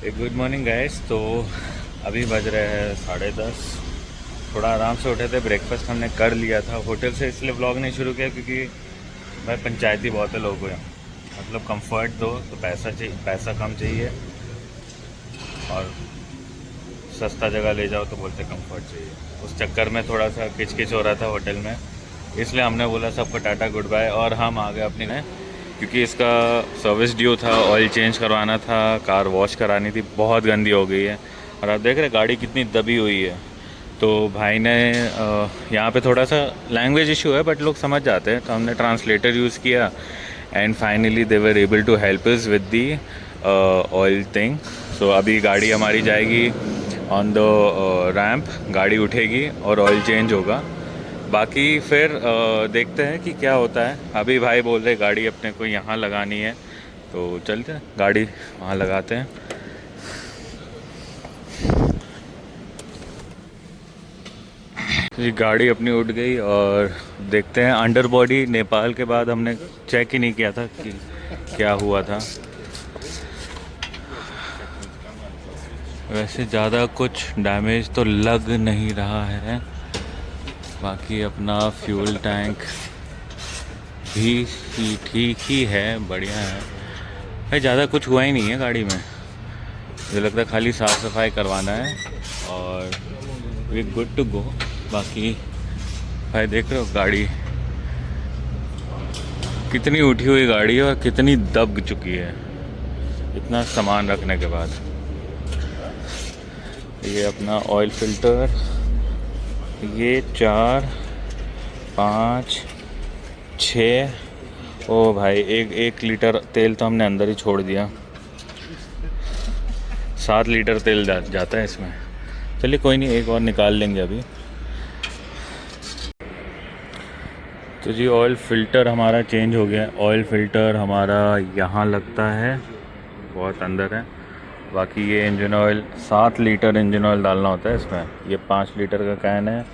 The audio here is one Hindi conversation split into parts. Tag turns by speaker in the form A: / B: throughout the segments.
A: Good morning guys. तो अभी बज रहे हैं 10:30। थोड़ा आराम से उठे थे, ब्रेकफास्ट हमने कर लिया था होटल से, इसलिए व्लॉग नहीं शुरू किया क्योंकि भाई पंचायती बहुत है लोगों को यहाँ। मतलब कंफर्ट दो तो पैसा चाहिए, पैसा कम चाहिए, और सस्ता जगह ले जाओ तो बोलते कंफर्ट चाहिए। उस चक्कर में थोड़ा सा किचकिच हो रहा था होटल में, इसलिए हमने बोला सबको टाटा गुड बाय और हम आ गए अपनी ने, क्योंकि इसका सर्विस ड्यू था, ऑयल चेंज करवाना था, कार वॉश करानी थी, बहुत गंदी हो गई है। और आप देख रहे गाड़ी कितनी दबी हुई है। तो भाई ने यहाँ पे थोड़ा सा लैंग्वेज इशू है बट लोग समझ जाते हैं, तो हमने ट्रांसलेटर यूज़ किया and finally they were able to help us with the oil thing. So अभी गाड़ी हमारी जाएगी ऑन द रैम्प, गाड़ी उठेगी और ऑयल चेंज होगा। बाकी फिर देखते हैं कि क्या होता है। अभी भाई बोल रहे गाड़ी अपने को यहाँ लगानी है, तो चलते हैं गाड़ी वहाँ लगाते हैं। ये गाड़ी अपनी उठ गई और देखते हैं अंडर बॉडी। नेपाल के बाद हमने चेक ही नहीं किया था कि क्या हुआ था। वैसे ज़्यादा कुछ डैमेज तो लग नहीं रहा है, बाकी अपना फ्यूल टैंक भी ठीक ही है, बढ़िया है भाई। ज़्यादा कुछ हुआ ही नहीं है गाड़ी में, मुझे लगता है खाली साफ़ सफाई करवाना है और वी गुड टू गो। बाकी भाई देख रहे हो गाड़ी कितनी उठी हुई गाड़ी है और कितनी दब चुकी है इतना सामान रखने के बाद। ये अपना ऑयल फिल्टर, ये 4 5 6, ओ भाई एक लीटर तेल तो हमने अंदर ही छोड़ दिया। 7 लीटर तेल जाता है इसमें। चलिए कोई नहीं, एक और निकाल लेंगे अभी। तो जी ऑयल फ़िल्टर हमारा चेंज हो गया है। ऑयल फ़िल्टर हमारा यहाँ लगता है, बहुत अंदर है। बाकी ये engine oil, 7 litre engine oil डालना होता है इसमें। ये 5 लीटर का कैन है,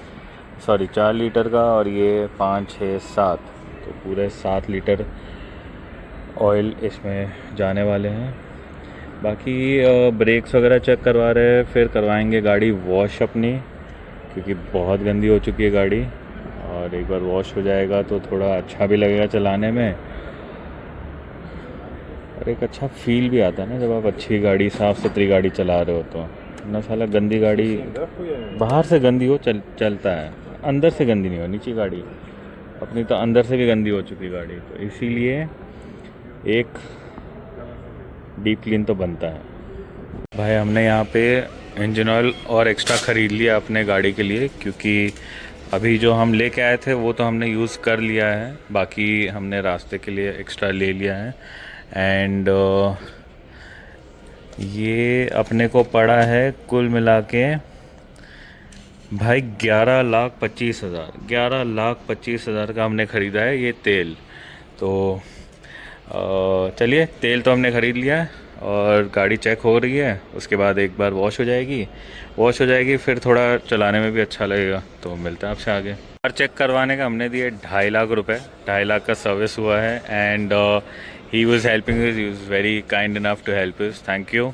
A: सॉरी 4 लीटर का, और ये 5 6 7, तो पूरे 7 लीटर ऑयल इसमें जाने वाले हैं। बाकी ब्रेक्स वगैरह चेक करवा रहे हैं, फिर करवाएंगे गाड़ी वॉश अपनी, क्योंकि बहुत गंदी हो चुकी है गाड़ी। और एक बार वॉश हो जाएगा तो थोड़ा अच्छा भी लगेगा चलाने में, और एक अच्छा फील भी आता है ना जब आप अच्छी गाड़ी, साफ़ सुथरी गाड़ी चला रहे हो। तो ना साला गंदी गाड़ी बाहर से गंदी हो चलता है, अंदर से गंदी नहीं होनी चाहिए गाड़ी। अपनी तो अंदर से भी गंदी हो चुकी गाड़ी, तो इसीलिए एक डीप क्लीन तो बनता है। भाई हमने यहाँ पे इंजन ऑयल और एक्स्ट्रा ख़रीद लिया अपने गाड़ी के लिए, क्योंकि अभी जो हम लेके आए थे वो तो हमने यूज़ कर लिया है, बाकी हमने रास्ते के लिए एक्स्ट्रा ले लिया है। एंड ये अपने को पड़ा है कुल मिला के भाई 11,25,000 का हमने ख़रीदा है ये तेल। तो चलिए, तेल तो हमने ख़रीद लिया है और गाड़ी चेक हो रही है, उसके बाद एक बार वॉश हो जाएगी फिर थोड़ा चलाने में भी अच्छा लगेगा। तो मिलते हैं आपसे आगे। कार चेक करवाने का हमने दिए 2.5 लाख रुपए, 2.5 लाख का सर्विस हुआ है। And he was helping us, he was very kind enough to help us, thank you.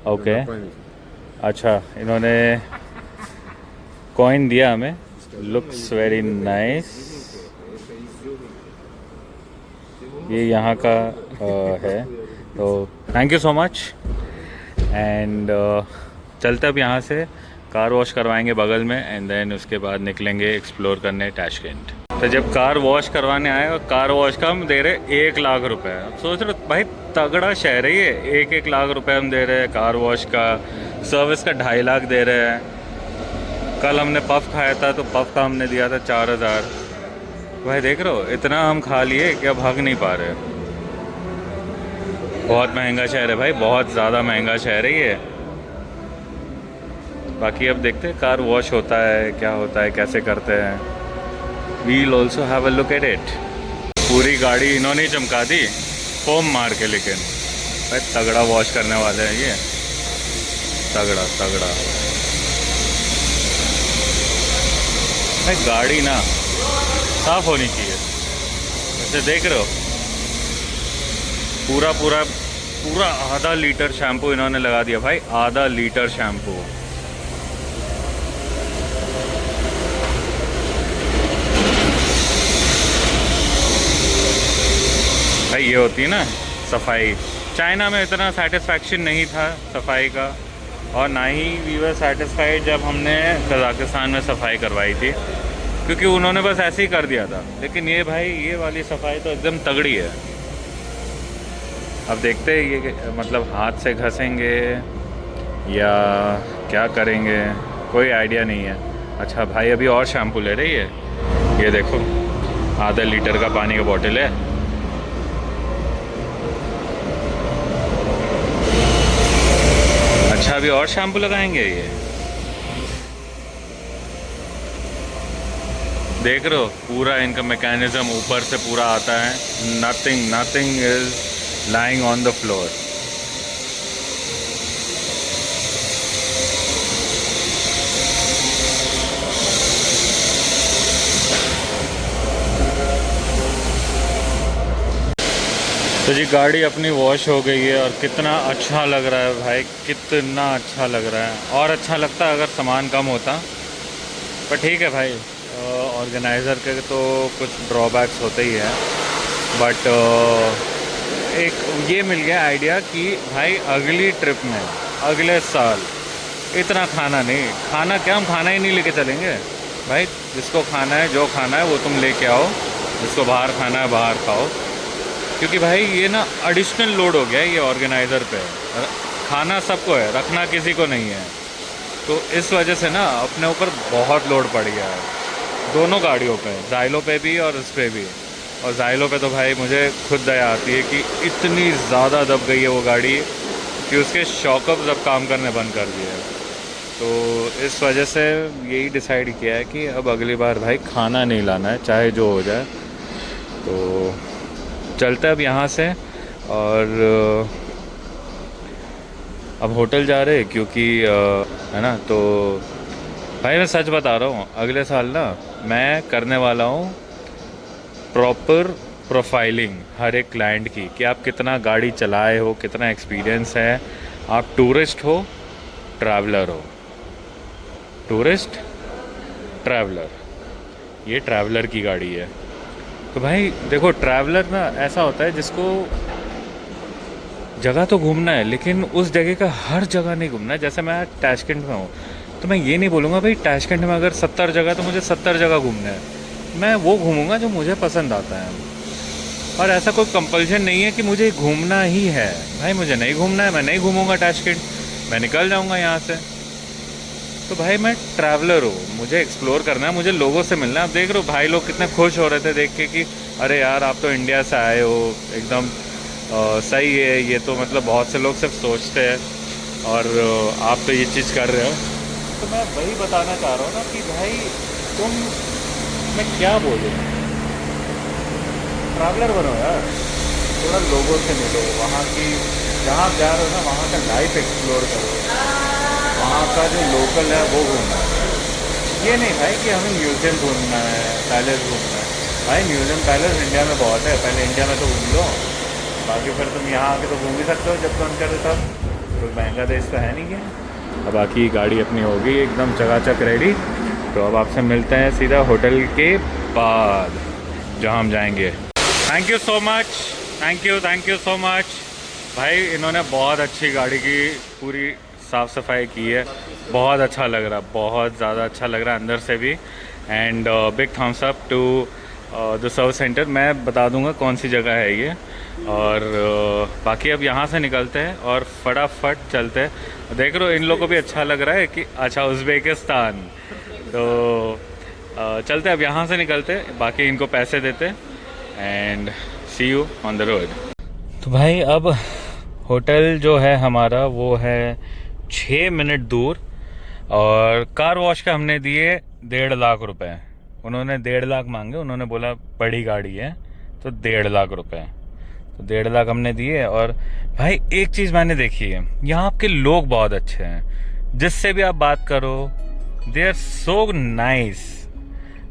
A: Okay, अच्छा इन्होंने कॉइन दिया हमें, लुक्स वेरी नाइस। ये यहाँ का है, तो thank you so much. And चलते अब यहाँ से कार वॉश करवाएंगे बगल में, एंड देन उसके बाद निकलेंगे एक्सप्लोर करने टैशकेंट। तो जब कार वॉश करवाने आए, और कार वॉश का हम दे रहे 1 लाख रुपए। अब सोच रहे भाई तगड़ा शहर है ये, 1 लाख रुपए हम दे रहे हैं कार वॉश का, सर्विस का 2.5 लाख दे रहे हैं। कल हमने पफ खाया था तो पफ का हमने दिया था 4,000। भाई देख रहे हो इतना हम खा लिए कि अब भाग नहीं पा रहे। बहुत महंगा शहर है भाई, बहुत ज़्यादा महंगा शहर है ये। बाकी अब देखते हैं कार वॉश होता है क्या होता है, कैसे करते हैं। We'll also have a look at it. पूरी गाड़ी इन्होंने ही चमका दी फोम मार के, लेकिन भाई तगड़ा वॉश करने वाले हैं ये, तगड़ा तगड़ा। भाई गाड़ी ना साफ़ होनी चाहिए। जैसे देख रहे हो पूरा पूरा आधा लीटर शैम्पू इन्होंने लगा दिया भाई, आधा लीटर शैम्पू। भाई ये होती है ना सफाई। चाइना में इतना सेटिस्फैक्शन नहीं था सफाई का, और ना ही वी वर सेटिस्फाइड जब हमने कजाकिस्तान में सफाई करवाई थी, क्योंकि उन्होंने बस ऐसे ही कर दिया था। लेकिन ये भाई ये वाली सफाई तो एकदम तगड़ी है। अब देखते हैं ये मतलब हाथ से घसेंगे या क्या करेंगे, कोई आइडिया नहीं है। अच्छा भाई अभी और शैम्पू ले रही है, ये देखो आधा लीटर का पानी का बोतल है। अच्छा अभी और शैम्पू लगाएंगे ये, देख रहे हो पूरा इनका मैकेनिज्म ऊपर से पूरा आता है। Nothing is lying on the floor. तो जी गाड़ी अपनी वॉश हो गई है और कितना अच्छा लग रहा है भाई, कितना अच्छा लग रहा है। और अच्छा लगता अगर सामान कम होता, पर ठीक है भाई, ऑर्गेनाइज़र के तो कुछ ड्रॉबैक्स होते ही हैं। बट एक ये मिल गया आइडिया कि भाई अगली ट्रिप में अगले साल इतना खाना नहीं, खाना क्या हम खाना ही नहीं लेके चलेंगे भाई। जिसको खाना है जो खाना है वो तुम लेके आओ, जिसको बाहर खाना है बाहर खाओ। क्योंकि भाई ये ना एडिशनल लोड हो गया है ये ऑर्गेनाइज़र पे। खाना सबको है, रखना किसी को नहीं है। तो इस वजह से ना अपने ऊपर बहुत लोड पड़ गया है दोनों गाड़ियों पे, ज़ाइलो पे भी और इस पे भी। और ज़ाइलो पे तो भाई मुझे खुद दया आती है कि इतनी ज़्यादा दब गई है वो गाड़ी कि उसके शॉकअप्स अब काम करने बंद कर दिए हैं। तो इस वजह से यही डिसाइड किया है कि अब अगली बार भाई खाना नहीं लाना है, चाहे जो हो जाए। तो चलते अब यहाँ से, और अब होटल जा रहे हैं क्योंकि है ना। तो भाई मैं सच बता रहा हूँ, अगले साल ना मैं करने वाला हूँ प्रॉपर प्रोफाइलिंग हर एक क्लाइंट की, कि आप कितना गाड़ी चलाए हो, कितना एक्सपीरियंस है, आप टूरिस्ट हो ट्रैवलर हो। टूरिस्ट ट्रैवलर, ये ट्रैवलर की गाड़ी है। तो भाई देखो ट्रैवलर ना ऐसा होता है जिसको जगह तो घूमना है, लेकिन उस जगह का हर जगह नहीं घूमना है। जैसे मैं ताशकंद में हूँ तो मैं ये नहीं बोलूँगा भाई ताशकंद में अगर 70 जगह तो मुझे 70 जगह घूमना है। मैं वो घूमूंगा जो मुझे पसंद आता है, और ऐसा कोई कंपल्शन नहीं है कि मुझे घूमना ही है। भाई मुझे नहीं घूमना है, मैं नहीं घूमूंगा ताशकंद, मैं निकल जाऊँगा यहाँ से। तो भाई मैं ट्रैवलर हूँ, मुझे एक्सप्लोर करना है, मुझे लोगों से मिलना है। आप देख रहे हो भाई लोग कितने खुश हो रहे थे देख के कि अरे यार आप तो इंडिया से आए हो, एकदम सही है। ये तो मतलब बहुत से लोग सिर्फ सोचते हैं और आप तो ये चीज़ कर रहे हो। तो मैं वही बताना चाह रहा हूँ ना कि भाई तुम, मैं क्या बोलूँ, ट्रैवलर बनो यार, थोड़ा लोगों से मिलो, वहाँ की जहाँ जा रहे हो ना वहाँ का लाइफ एक्सप्लोर करो, वहाँ का जो लोकल है वो घूमना है। ये नहीं भाई कि हमें म्यूज़ियम घूमना है, पैलेस घूमना है। भाई म्यूज़ियम पैलेस इंडिया में बहुत है, पहले इंडिया में तो घूम लो, बाकी फिर तुम यहाँ आके तो घूम ही सकते हो जब मन करे तब। तो महंगा देश तो है नहीं क्या। अब बाकी गाड़ी अपनी होगी एकदम चकाचक रेडी। तो अब आपसे मिलते हैं सीधा होटल के बाद जहाँ हम जाएंगे। Thank you so much, thank you so much भाई। इन्होंने बहुत अच्छी गाड़ी की पूरी साफ़ सफाई की है, बहुत अच्छा लग रहा, बहुत ज़्यादा अच्छा लग रहा है अंदर से भी। And big thumbs up to the service centre. मैं बता दूंगा कौन सी जगह है ये। और बाकी अब यहाँ से निकलते हैं और फटाफट चलते हैं। देख रहे हो इन लोगों को भी अच्छा लग रहा है कि अच्छा उज़्बेकिस्तान। तो चलते अब यहाँ से निकलते, बाकी इनको पैसे देते and see you on the road. तो भाई अब होटल जो है हमारा वो है 6 मिनट दूर, और कार वॉश का हमने दिए 1.5 लाख रुपए। उन्होंने 1.5 लाख मांगे, उन्होंने बोला बड़ी गाड़ी है तो 1.5 लाख रुपए। तो 1.5 लाख हमने दिए। और भाई एक चीज़ मैंने देखी है, यहाँ आपके लोग बहुत अच्छे हैं, जिससे भी आप बात करो दे आर सो नाइस।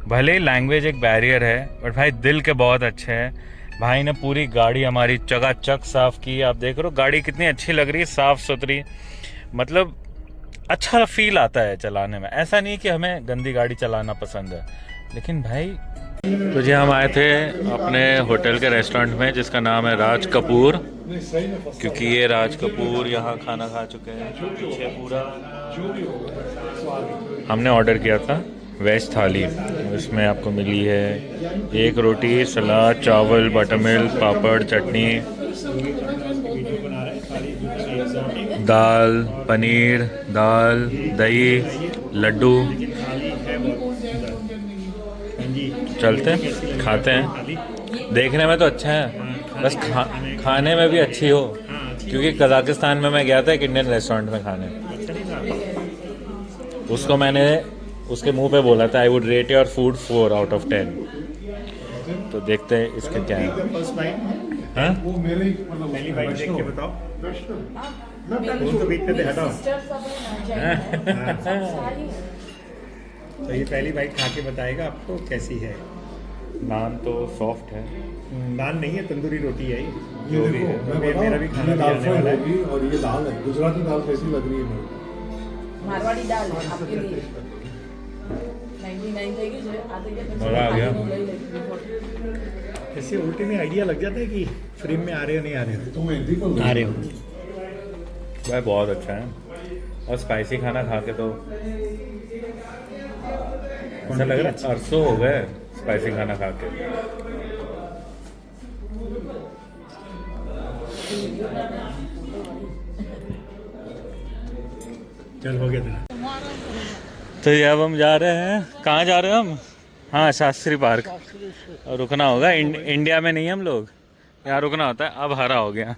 A: भले ही लैंग्वेज एक बैरियर है, बट भाई दिल के बहुत अच्छे हैं। भाई ने पूरी गाड़ी हमारी चकाचक साफ की। आप देख रहे हो गाड़ी कितनी अच्छी लग रही है, साफ सुथरी। मतलब अच्छा फील आता है चलाने में। ऐसा नहीं कि हमें गंदी गाड़ी चलाना पसंद है, लेकिन भाई तो जी हम आए थे अपने होटल के रेस्टोरेंट में जिसका नाम है राज कपूर, क्योंकि ये राज कपूर यहाँ खाना खा चुके हैं। पीछे पूरा हमने ऑर्डर किया था वेज थाली, इसमें आपको मिली है 1 रोटी, सलाद, चावल, बटर मिल्क, पापड़, चटनी, दाल, पनीर, दाल, दही, लड्डू। चलते हैं खाते हैं। देखने में तो अच्छा है, बस खाने में भी अच्छी हो, क्योंकि कजाकिस्तान में मैं गया था एक इंडियन रेस्टोरेंट में खाने। उसको मैंने उसके मुंह पे बोला था I would rate your food 4 out of 10। तो देखते हैं इसके क्या है। हाँ?
B: पहली बाइट देख के बताओ। फोन तो बीच में हटाओ। तो ये पहली बाइट खा के बताएगा आपको कैसी है।
A: नान तो सॉफ्ट है।
B: नान नहीं है, तंदूरी रोटी है ये।
A: जो भी है।
B: मेरा भी खाना
C: दाल
B: आने वाला है।
C: होगी और ये दाल है, गुजराती दाल कैसी लग रही है मेरे को?
D: मारवाड़ी दाल है आपके लिए 99 થઈ ગઈ છે આ થઈ ગયા
A: मजा आ गया।
B: इससे उल्टे में आइडिया लग जाता है कि फ्रेम में आ रहे हो नहीं आ रहे हो।
C: तुम हिंदी को
B: आ रहे हो।
A: भाई बहुत अच्छा है, और स्पाइसी खाना खा के तो ऐसा लग रहा है अरसों हो गए स्पाइसी खाना खा के।
B: चल हो गया तेरा।
A: तो ये अब हम जा रहे हैं, कहाँ जा रहे हैं हम? हाँ, शास्त्री पार्क। और रुकना होगा, इंडिया में नहीं हम लोग, यहाँ रुकना होता है। अब हरा हो गया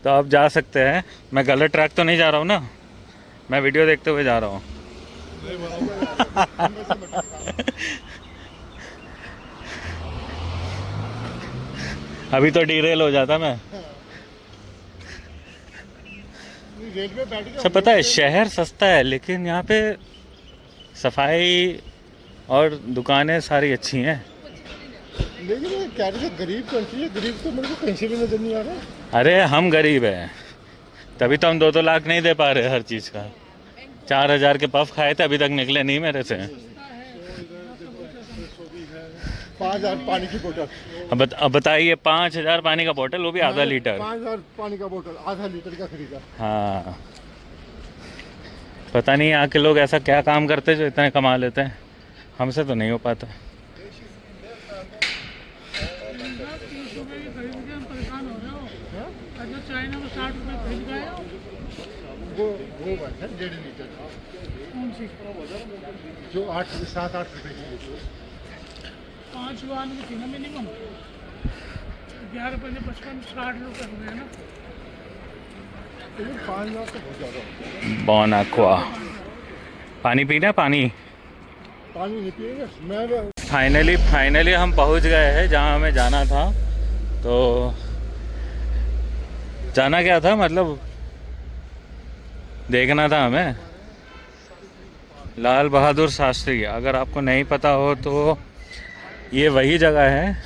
A: तो अब जा सकते हैं। मैं गलत ट्रैक तो नहीं जा रहा हूँ ना, मैं वीडियो देखते हुए जा रहा हूँ। अभी तो डीरेल हो जाता मैं। सब पता है शहर सस्ता है, लेकिन यहाँ पे सफाई और दुकानें सारी अच्छी हैं।
C: लेकिन क्या गरीब कंट्री है, गरीब तो मेरे को कहीं से भी नजर नहीं आ रहा।
A: अरे हम गरीब हैं, तभी तो हम 2-2 लाख नहीं दे पा रहे हर चीज़ का। 4,000 के पफ खाए थे, अभी तक निकले नहीं मेरे से।
C: 5,000 पानी की बोतल।
A: अब बताइए, 5,000 पानी का बोतल, वो भी आधा लीटर।
C: 5,000 पानी का बोतल आधा लीटर का खरीदा।
A: हाँ, पता नहीं यहाँ के लोग ऐसा क्या काम करते हैं जो इतने कमा लेते हैं, हमसे तो नहीं हो पाता।
C: वो है 1.5 लीटर जो 7-8 रुपए की।
E: 5 वाहन की थी ना मिनिमम, 11-55 60 रुपये हो गए ना।
C: 5,000 तो बहुत ज़्यादा।
A: बॉन एक्वा पानी पीना, पानी
C: नहीं पिएंगे। मैं
A: फाइनली हम पहुंच गए हैं जहां हमें जाना था। तो जाना क्या था, मतलब देखना था हमें लाल बहादुर शास्त्री। अगर आपको नहीं पता हो तो ये वही जगह है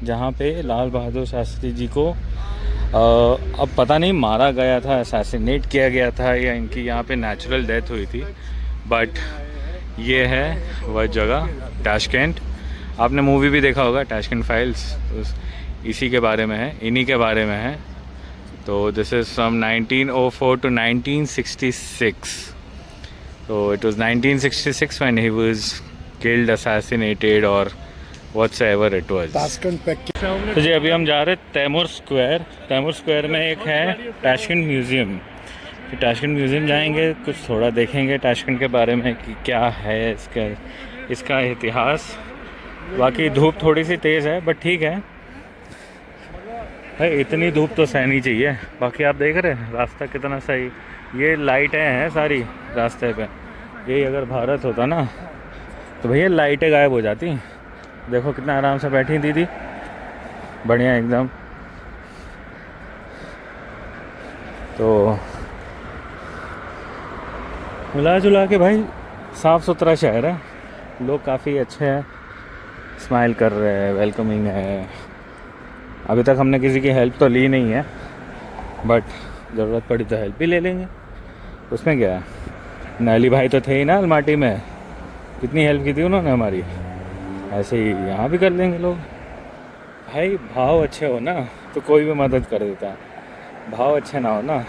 A: जहाँ पे लाल बहादुर शास्त्री जी को अब पता नहीं मारा गया था, असैसिनेट किया गया था, या इनकी यहाँ पे नेचुरल डेथ हुई थी। बट ये है वह जगह, ताशकंद। आपने मूवी भी देखा होगा ताशकंद फाइल्स, इसी के बारे में है, इन्हीं के बारे में है। तो this is from 1904 to 1966. So it was 1966 when he was killed, assassinated or whatsoever it was. तो जी अभी हम जा रहे हैं तैमूर स्क्वायर। तैमूर स्क्वायर में एक है ताशकंद म्यूज़ियम। तो ताशकंद म्यूज़ियम जाएंगे, कुछ थोड़ा देखेंगे ताशकंद के बारे में कि क्या है इसका इतिहास। बाकी धूप थोड़ी सी तेज़ है, बट ठीक है भाई, इतनी धूप तो सहनी चाहिए। बाकी आप देख रहे हैं रास्ता कितना सही, ये लाइटें हैं सारी रास्ते पे। यही अगर भारत होता ना तो भैया लाइटें गायब हो जाती। देखो कितना आराम से बैठी दीदी, बढ़िया एकदम। तो मिला जुला के भाई साफ़ सुथरा शहर है, लोग काफ़ी अच्छे हैं, स्माइल कर रहे हैं, वेलकमिंग है। अभी तक हमने किसी की हेल्प तो ली नहीं है, बट ज़रूरत पड़ी तो हेल्प भी ले लेंगे, उसमें क्या है। नाली भाई तो थे ही ना अलमाटी में, कितनी हेल्प की थी उन्होंने हमारी, ऐसे ही यहाँ भी कर लेंगे लोग। भाई भाव अच्छे हो ना तो कोई भी मदद कर देता है, भाव अच्छे ना हो ना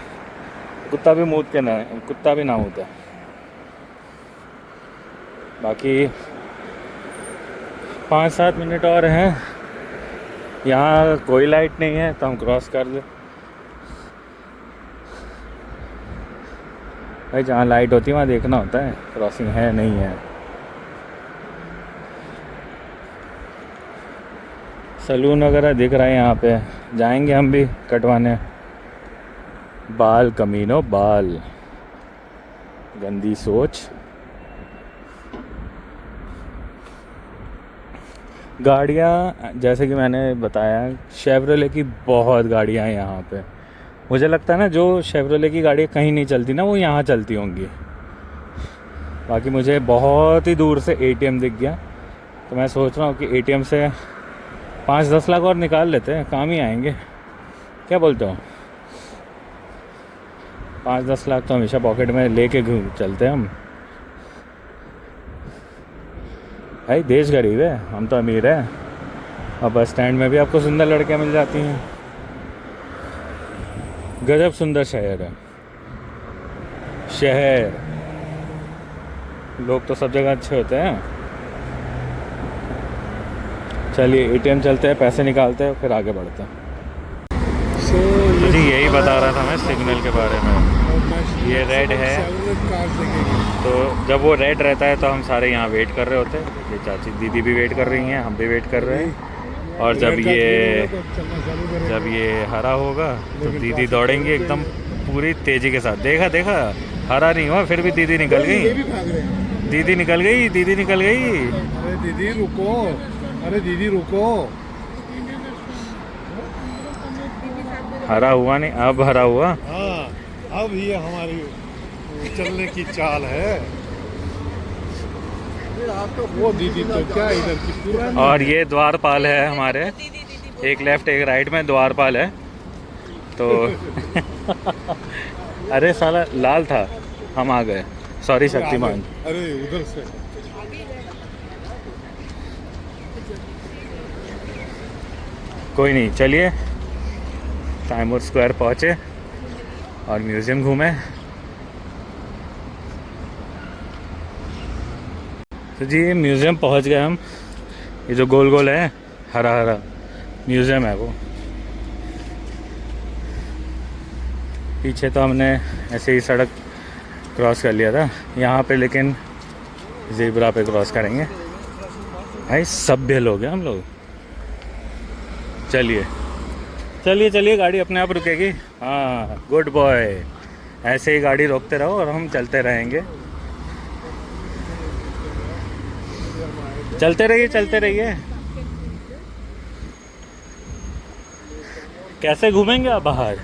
A: कुत्ता भी ना मुँहता। बाकी 5-7 मिनट और हैं, यहाँ कोई लाइट नहीं है तो हम क्रॉस कर दे। भाई जहाँ लाइट होती है वहाँ देखना होता है क्रॉसिंग है नहीं है। सैलून वगैरह दिख रहा है यहाँ पे, जाएंगे हम भी कटवाने बाल। कमीनो बाल, गंदी सोच। गाड़ियाँ जैसे कि मैंने बताया, शेवरोले की बहुत गाड़ियाँ हैं यहाँ पे। मुझे लगता है ना जो शेवरोले की गाड़ियाँ कहीं नहीं चलती ना वो यहाँ चलती होंगी। बाकी मुझे बहुत ही दूर से ATM दिख गया, तो मैं सोच रहा हूँ कि ATM से 5-10 लाख और निकाल लेते हैं, काम ही आएंगे। क्या बोलते हो? 5-10 लाख तो हमेशा पॉकेट में लेके चलते हैं हम। भाई देश गरीब है, हम तो अमीर है। और बस स्टैंड में भी आपको सुंदर लड़कियां मिल जाती हैं। गजब सुंदर शहर है। लोग तो सब जगह अच्छे होते हैं। चलिए ATM चलते हैं, पैसे निकालते हैं, फिर आगे बढ़ते हैं। तो जी यही बता रहा था मैं सिग्नल के बारे में। ये रेड है, तो जब वो रेड रहता है तो हम सारे यहाँ वेट कर रहे होते हैं। ये चाची दीदी भी वेट कर रही हैं, हम भी वेट कर रहे हैं। और जब ये हरा होगा तो दीदी दौड़ेंगी एकदम पूरी तेज़ी के साथ। देखा हरा नहीं हुआ फिर भी दीदी निकल गई।
C: अरे दीदी रुको।
A: हरा हुआ नहीं, अब हरा हुआ।
C: हाँ, अब ये हमारी चलने की चाल है। आप तो वो दीदी तो क्या इधर की पूरा।
A: और ये द्वारपाल है हमारे, एक लेफ्ट एक राइट में द्वारपाल है। तो अरे साला लाल था, हम आ गए, सॉरी शक्तिमान।
C: अरे उधर से
A: कोई नहीं, चलिए तैमूर स्क्वायर पहुँचे और म्यूज़ियम घूमे। तो जी म्यूज़ियम पहुँच गए हम। ये जो गोल गोल है हरा हरा म्यूज़ियम है वो। पीछे तो हमने ऐसे ही सड़क क्रॉस कर लिया था, यहाँ पे लेकिन ज़ेब्रा पे क्रॉस करेंगे। भाई सभ्य लोग हैं हम लोग। चलिए गाड़ी अपने आप रुकेगी। हाँ गुड बॉय, ऐसे ही गाड़ी रोकते रहो और हम चलते रहेंगे। चलते रहिए। कैसे घूमेंगे आप बाहर?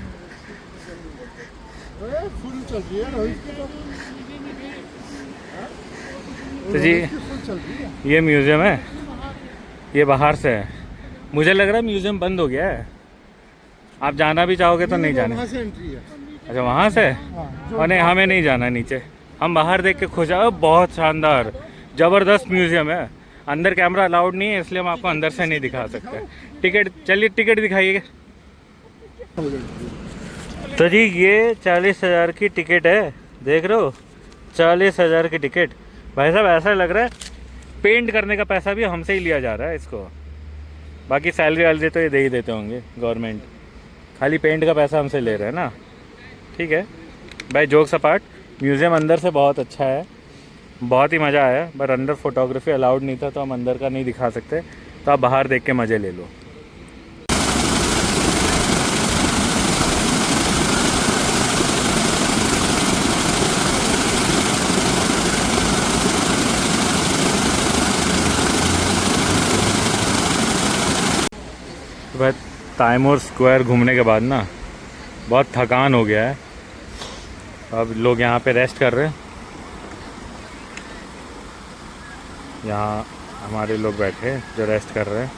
C: फुल चल रही है।
A: तो जी ये म्यूज़ियम है, ये बाहर से है। मुझे लग रहा है म्यूज़ियम बंद हो गया है। आप जाना भी चाहोगे तो नहीं जाने।
C: वहाँ से एंट्री है।
A: अच्छा वहाँ से? और नहीं, हमें नहीं जाना नीचे, हम बाहर देख के खुश है। बहुत शानदार ज़बरदस्त म्यूज़ियम है। अंदर कैमरा अलाउड नहीं है, इसलिए हम आपको अंदर से नहीं दिखा सकते। टिकट दिखाइए। तो जी ये 40,000 की टिकट है, देख रहे हो, 40,000 की टिकट। भाई साहब ऐसा लग रहा है पेंट करने का पैसा भी हमसे ही लिया जा रहा है इसको। बाकी सैलरी तो ये दे ही देते होंगे गवर्नमेंट, खाली पेंट का पैसा हमसे ले रहे हैं ना। ठीक है भाई, जोक्स अपार्ट, म्यूज़ियम अंदर से बहुत अच्छा है, बहुत ही मज़ा आया। बट अंदर फोटोग्राफी अलाउड नहीं था तो हम अंदर का नहीं दिखा सकते, तो आप बाहर देख के मज़े ले लो। भाई तैमूर स्क्वायर घूमने के बाद ना बहुत थकान हो गया है। अब लोग यहाँ पे रेस्ट कर रहे हैं। यहाँ हमारे लोग बैठे हैं जो रेस्ट कर रहे हैं।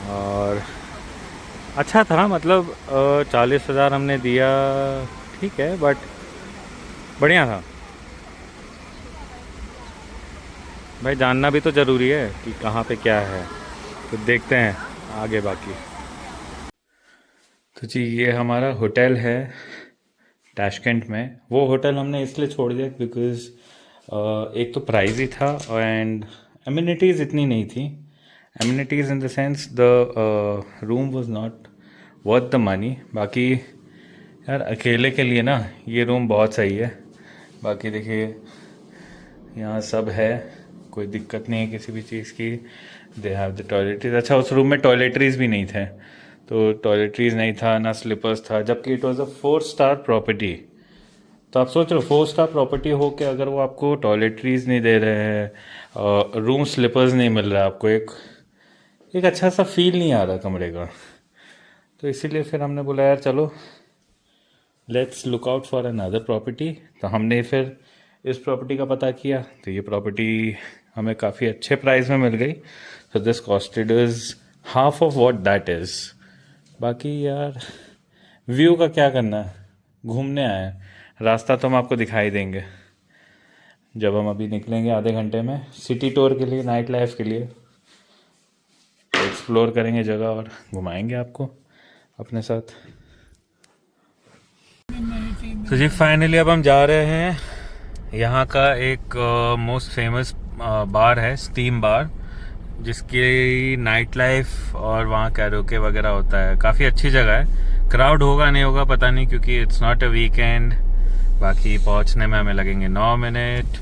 A: और अच्छा था, मतलब 40,000 हमने दिया, ठीक है, बट बढ़िया था। भाई जानना भी तो ज़रूरी है कि कहाँ पे क्या है, तो देखते हैं आगे बाकी। तो जी ये हमारा होटल है ताशकंद में। वो होटल हमने इसलिए छोड़ दिया बिकॉज़ एक तो प्राइस ही था एंड एमिनिटीज़ इतनी नहीं थी। Amenities in the sense the room was not worth the money. बाकी यार अकेले के लिए ना ये रूम बहुत सही है। बाकी देखिए यहाँ सब है, कोई दिक्कत नहीं है किसी भी चीज़ की। They have the toiletries. अच्छा उस रूम में टॉयलेटरीज भी नहीं थे, तो टॉयलेटरीज नहीं था, ना स्लीपर्स था, जबकि it was a 4 star property. तो आप सोच लो 4 स्टार प्रॉपर्टी हो के अगर वो आपको टॉयलेटरीज नहीं दे रहे हैं, रूम स्लीपर्स नहीं मिल रहा है आपको, एक अच्छा सा फील नहीं आ रहा कमरे का। तो इसीलिए फिर हमने बोला यार चलो let's look out for another property. तो हमने फिर इस प्रॉपर्टी का पता किया, तो ये प्रॉपर्टी हमें काफ़ी अच्छे प्राइस में मिल गई। So this costed is half of what that is. बाकी यार व्यू का क्या करना है, घूमने आए हैं, रास्ता तो हम आपको दिखाई देंगे जब हम अभी निकलेंगे आधे घंटे में सिटी टूर के लिए, नाइट लाइफ के लिए। एक्सप्लोर करेंगे जगह और घुमाएंगे आपको अपने साथ। तो जी फाइनली अब हम जा रहे हैं, यहाँ का एक मोस्ट फेमस बार है स्टीम बार, जिसकी नाइट लाइफ और वहाँ कैरोके वगैरह होता है। काफ़ी अच्छी जगह है, क्राउड होगा नहीं होगा पता नहीं क्योंकि इट्स नॉट अ वीकेंड। बाकी पहुँचने में हमें लगेंगे 9 मिनट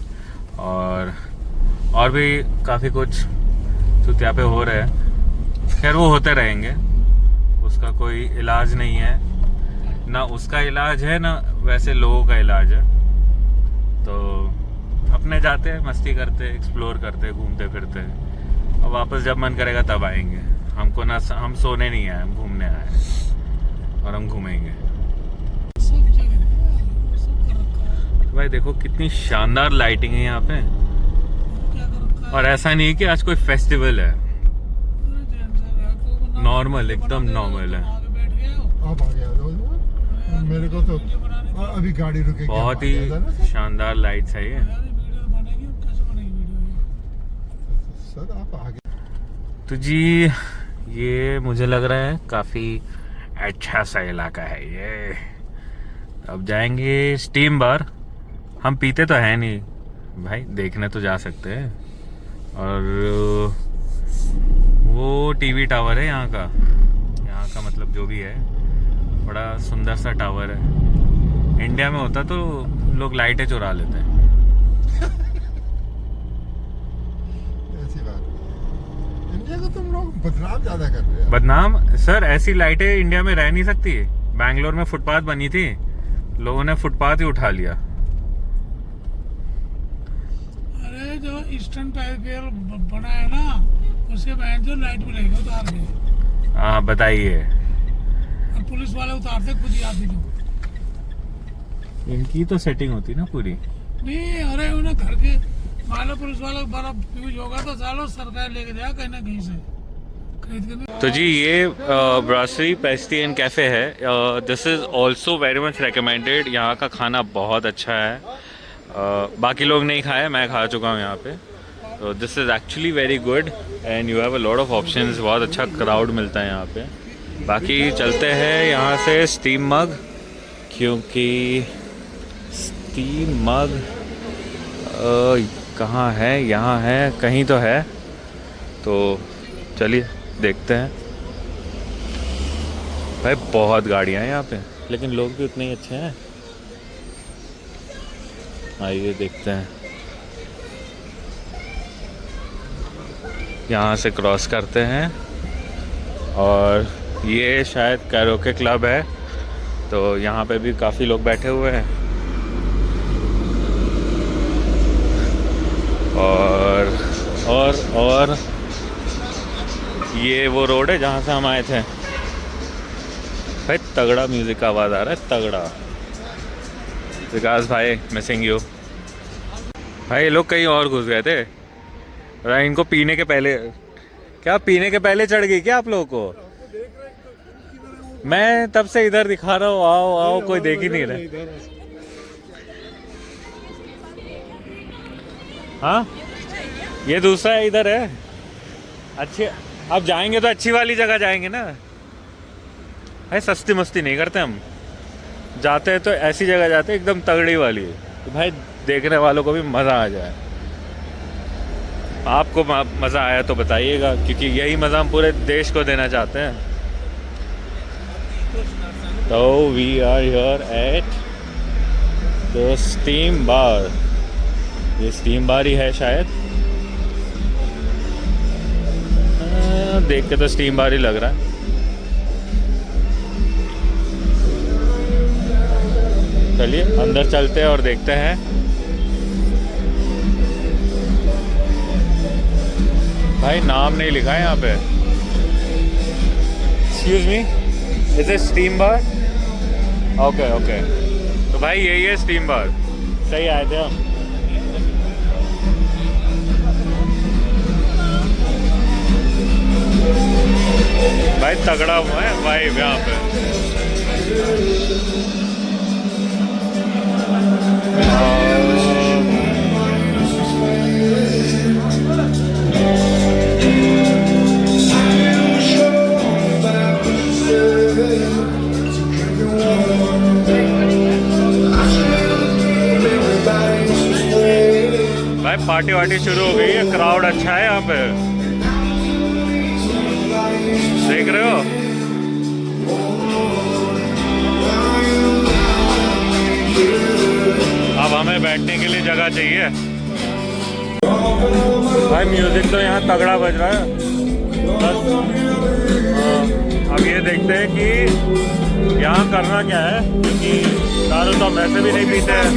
A: और भी काफ़ी कुछ चुतिया पे हो रहे हैं। खैर वो होते रहेंगे, उसका कोई इलाज नहीं है, ना उसका इलाज है ना वैसे लोगों का इलाज है। तो अपने जाते हैं, मस्ती करते, एक्सप्लोर करते, घूमते फिरते, और वापस जब मन करेगा तब आएंगे। हमको ना, हम सोने नहीं आए, हम घूमने आए और हम घूमेंगे।
E: सब जगह है, सब कर रखा है।
A: भाई देखो कितनी शानदार लाइटिंग है यहाँ पे,
E: क्या कर रखा है?
A: और ऐसा नहीं कि आज कोई फेस्टिवल है,
E: अरे टेंशन है तो बना-
A: नॉर्मल, एकदम नॉर्मल है।
E: आगे बैठ गए हो।
C: आप आ गया मेरे को तो अभी गाड़ी रुकेगी।
A: बहुत ही शानदार लाइट्स है ये।
E: यार ये वीडियो बनेगी, कैसे बनेगी वीडियो ये?
C: सर आप आ गए।
A: तो जी ये मुझे लग रहा है काफ़ी अच्छा सा इलाका है ये। अब जाएंगे स्टीम बार। हम पीते तो है नहीं भाई, देखने तो जा सकते हैं। और वो टीवी टावर है यहाँ का मतलब जो भी है, बड़ा सुंदर सा टावर है। इंडिया में होता तो लोग लाइटें चुरा लेते हैं।
C: ऐसी बात इंडिया को तुम लोग बदनाम ज्यादा कर रहे हो।
A: बदनाम सर, ऐसी लाइटें इंडिया में रह नहीं सकती। बैंगलोर में फुटपाथ बनी थी, लोगों ने फुटपाथ ही उठा लिया।
E: अरे जो ईस्टर्न टाइप बना है ना, उसके बैंक जो लाइट भी रहेगा उतार के।
A: हाँ बताइए।
E: और पुलिस वाले उतारते खुद ही आदमी लोग।
A: इनकी तो सेटिंग होती ना पूरी।
E: नहीं, अरे उन्हें घर के मान लो पुलिस वाला बड़ा फ्यूज होगा तो चलो सरकार लेके जाए कहीं ना कहीं से खरीद के। नहीं
A: तो जी ये ब्रासरी पेस्ट्री एंड कैफ़े है। This is also very much recommended. यहाँ का खाना बहुत अच्छा है। बाकी लोग नहीं खाए, मैं खा चुका हूँ यहाँ पे। तो this is actually very good and you have a lot of options. बहुत अच्छा क्राउड मिलता है यहाँ पे। बाकी चलते हैं यहाँ से स्टीम मग, क्योंकि स्टीम मग कहाँ है, यहाँ है कहीं तो है। तो चलिए देखते हैं। भाई बहुत गाड़ियाँ हैं यहाँ पे, लेकिन लोग भी उतने ही अच्छे हैं। आइए देखते हैं। यहाँ से क्रॉस करते हैं और ये शायद कैरोके क्लब है, तो यहाँ पे भी काफ़ी लोग बैठे हुए हैं। और ये वो रोड है जहाँ से हम आए थे। भाई तगड़ा म्यूज़िक का आवाज़ आ रहा है, तगड़ा। विकास भाई मिसिंग यू। भाई ये लोग कहीं और घुस गए थे। भाई इनको पीने के पहले, क्या पीने के पहले चढ़ गई क्या आप लोगों को? मैं तब से इधर दिखा रहा हूँ, आओ आओ, कोई देख ही नहीं रहा। हाँ ये दूसरा है, इधर है। अच्छी, अब जाएंगे तो अच्छी वाली जगह जाएंगे ना भाई, सस्ती मस्ती नहीं करते हम। जाते हैं तो ऐसी जगह जाते हैं एकदम तगड़ी वाली, तो भाई देखने वालों को भी मज़ा आ जाए। आपको मज़ा आया तो बताइएगा, क्योंकि यही मज़ा हम पूरे देश को देना चाहते हैं। तो we are here at the steam bar. ये स्टीम बार ही है शायद, देख के तो स्टीम बार ही लग रहा है। चलिए अंदर चलते हैं और देखते हैं। भाई नाम नहीं लिखा है यहाँ पे। Excuse me, is it steam bar? Okay okay, तो भाई यही है स्टीम बार। सही आए थे हम। भाई तगड़ा हुआ है वाइब यहाँ पे। भाई पार्टी वार्टी शुरू हो गई है, क्राउड अच्छा है यहाँ पे, देख रहे हो। अब हमें बैठने के लिए जगह चाहिए। भाई म्यूजिक तो यहाँ तगड़ा बज रहा है। बस अब ये देखते हैं कि यहाँ करना क्या है, क्योंकि दारू तो हम वैसे भी नहीं पीते हैं।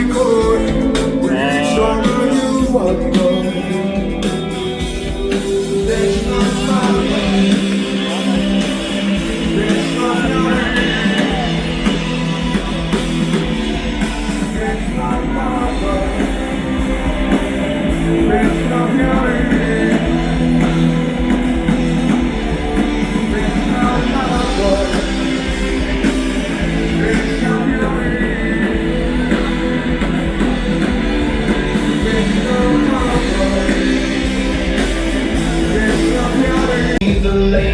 F: The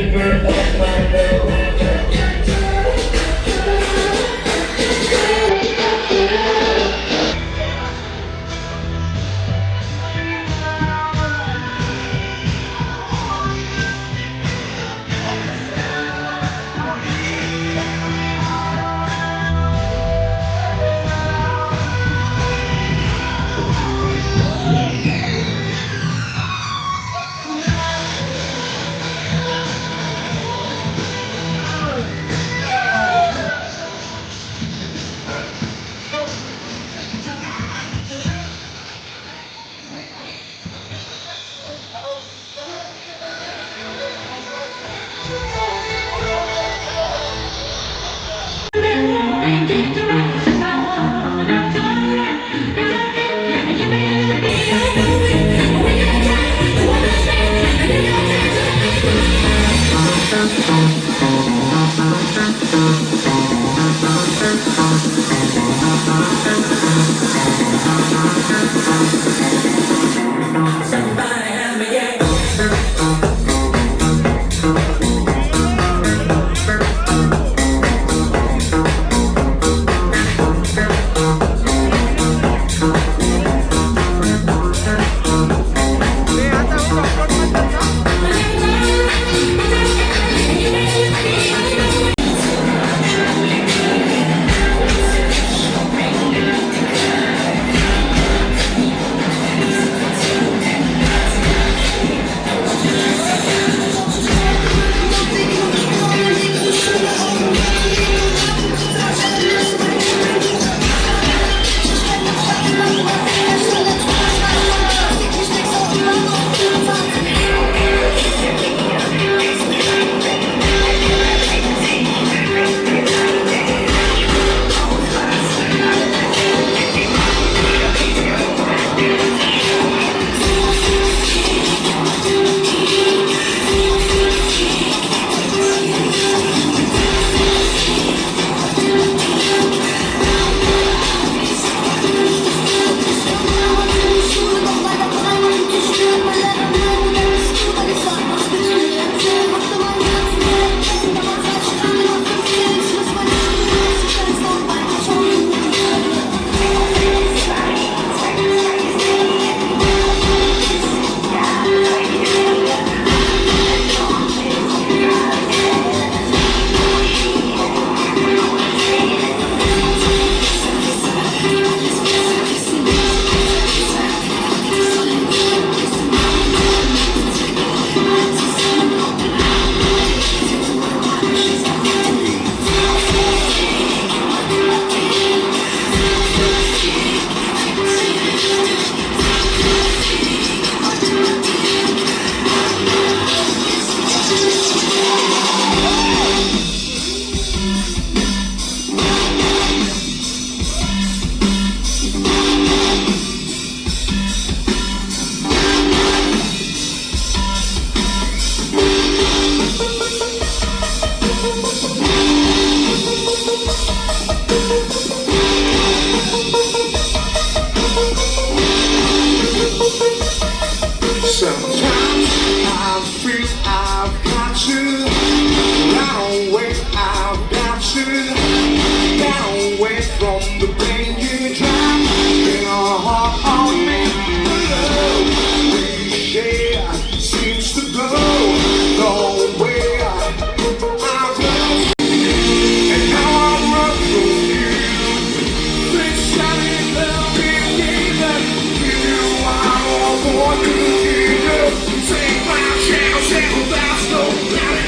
F: the pain you drown in our heart on me. The love we share seems to go nowhere. I've lost you, and now I'm running from you. Please shine in love with Jesus. Give you what I want to give you. Take my chance and that's no matter.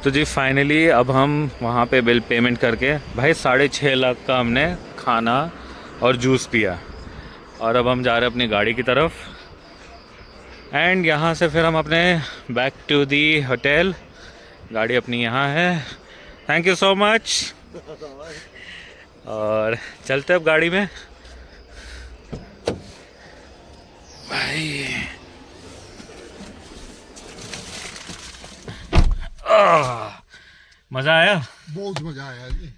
A: तो जी फाइनली अब हम वहाँ पे बिल पेमेंट करके भाई 6.5 लाख का हमने खाना और जूस पिया और अब हम जा रहे हैं अपनी गाड़ी की तरफ एंड यहाँ से फिर हम अपने बैक टू दी होटल। गाड़ी अपनी यहाँ है। Thank you so much. और चलते अब गाड़ी में भाई। मज़ा आया,
C: बहुत मजा आया जी।